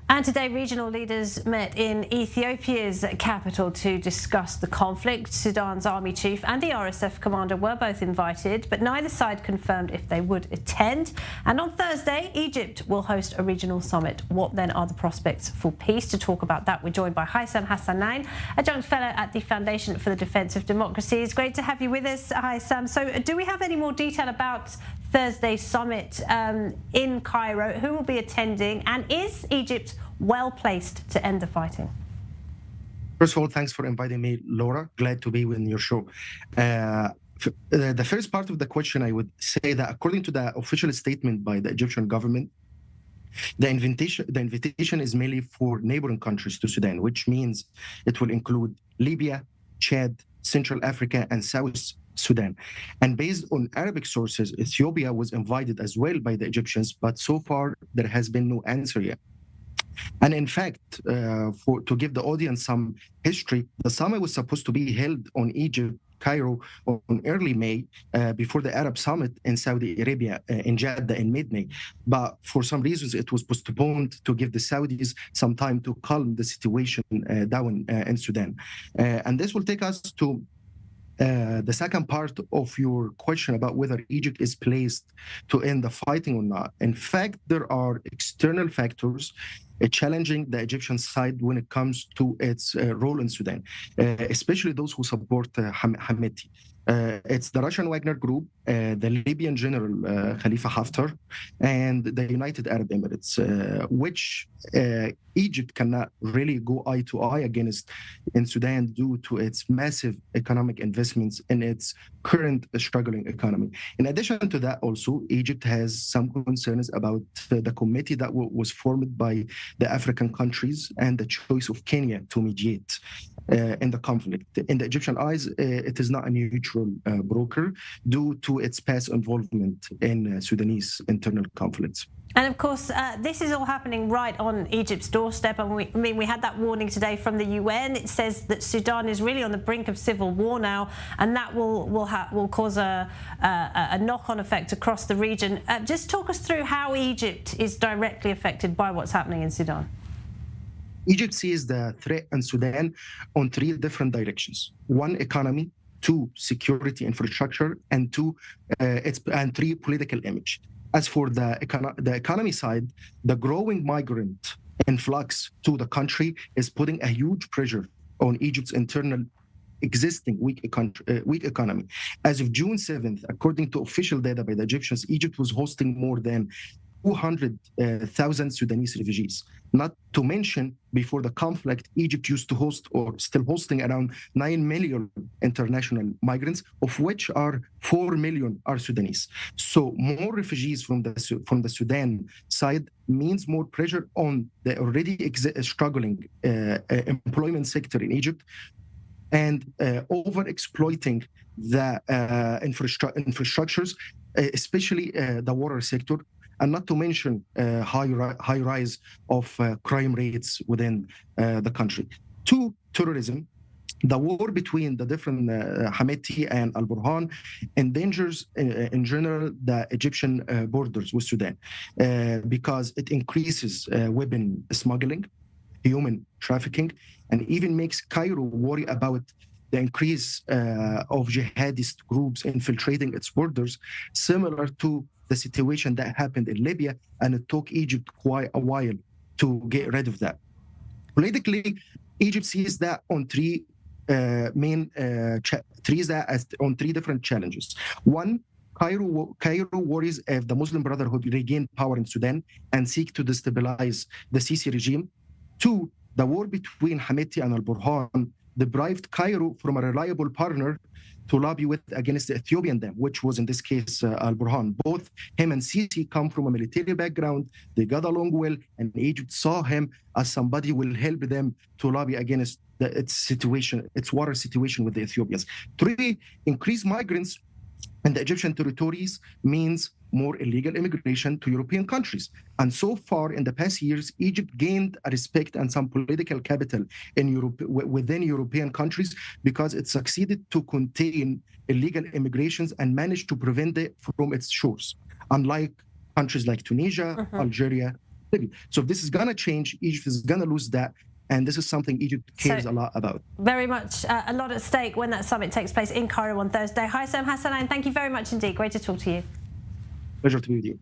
And today, regional leaders met in Ethiopia's capital to discuss the conflict. Sudan's army chief and the RSF commander were both invited, but neither side confirmed if they would attend. And on Thursday, Egypt will host a regional summit. What then are the prospects for peace? To talk about that, we're joined by Haisam Hassanein, adjunct fellow at the Foundation for the Defence of Democracy. It's great to have you with us, Haisam. So do we have any more detail about Thursday's summit in Cairo? Who will be attending? And is Egypt well placed to end the fighting? First of all, thanks for inviting me, Laura. Glad to be in your show. The first part of the question, I would say that according to the official statement by the Egyptian government, the invitation is mainly for neighboring countries to Sudan, which means it will include Libya, Chad, Central Africa, and South Sudan. And based on Arabic sources, Ethiopia was invited as well by the Egyptians, but so far there has been no answer yet. And in fact, to give the audience some history, the summit was supposed to be held on Egypt, Cairo, on early May, before the Arab summit in Saudi Arabia, in Jeddah in mid-May. But for some reasons, it was postponed to give the Saudis some time to calm the situation down in Sudan. And this will take us to the second part of your question about whether Egypt is placed to end the fighting or not. In fact, there are external factors challenging the Egyptian side when it comes to its role in Sudan, especially those who support Hemeti. It's the Russian Wagner Group, the Libyan General Khalifa Haftar, and the United Arab Emirates, which Egypt cannot really go eye to eye against in Sudan due to its massive economic investments in its current struggling economy. In addition to that, also, Egypt has some concerns about the committee that was formed by the African countries and the choice of Kenya to mediate in the conflict. In the Egyptian eyes, it is not a neutral broker due to its past involvement in Sudanese internal conflicts. And of course, this is all happening right on Egypt's doorstep. And we had that warning today from the UN. It says that Sudan is really on the brink of civil war now, and that will cause a knock-on effect across the region. Just talk us through how Egypt is directly affected by what's happening in Sudan. Egypt sees the threat in Sudan on three different directions: one, economy; two, security infrastructure; and three, political image. As for the economy side, the growing migrant influx to the country is putting a huge pressure on Egypt's internal existing weak economy. As of June 7th, according to official data by the Egyptians, Egypt was hosting more than 200,000 Sudanese refugees. Not to mention, before the conflict, Egypt used to host, or still hosting, around 9 million international migrants, of which 4 million are Sudanese. So more refugees from the Sudan side means more pressure on the already struggling employment sector in Egypt, and over-exploiting the infrastructures, especially the water sector, and not to mention high rise of crime rates within the country. Two, tourism. The war between the different Hemeti and Al-Burhan endangers, in general, the Egyptian borders with Sudan because it increases weapon smuggling, human trafficking, and even makes Cairo worry about the increase of jihadist groups infiltrating its borders, similar to the situation that happened in Libya, and it took Egypt quite a while to get rid of that. Politically, Egypt sees that on three different challenges. One, Cairo worries if the Muslim Brotherhood regain power in Sudan and seek to destabilize the Sisi regime. Two, the war between Hemeti and Al-Burhan deprived Cairo from a reliable partner to lobby with against the Ethiopian dam, which was in this case Al-Burhan. Both him and Sisi come from a military background. They got along well, and Egypt saw him as somebody who will help them to lobby against its water situation with the Ethiopians. Three, increased migrants in the Egyptian territories means more illegal immigration to European countries. And so far in the past years, Egypt gained a respect and some political capital in Europe, within European countries, because it succeeded to contain illegal immigrations and managed to prevent it from its shores. Unlike countries like Tunisia, Algeria, steady. So if this is going to change, Egypt is going to lose that. And this is something Egypt cares a lot about. Very much a lot at stake when that summit takes place in Cairo on Thursday. Haisam Hassanein, thank you very much indeed. Great to talk to you. Pleasure to be with you.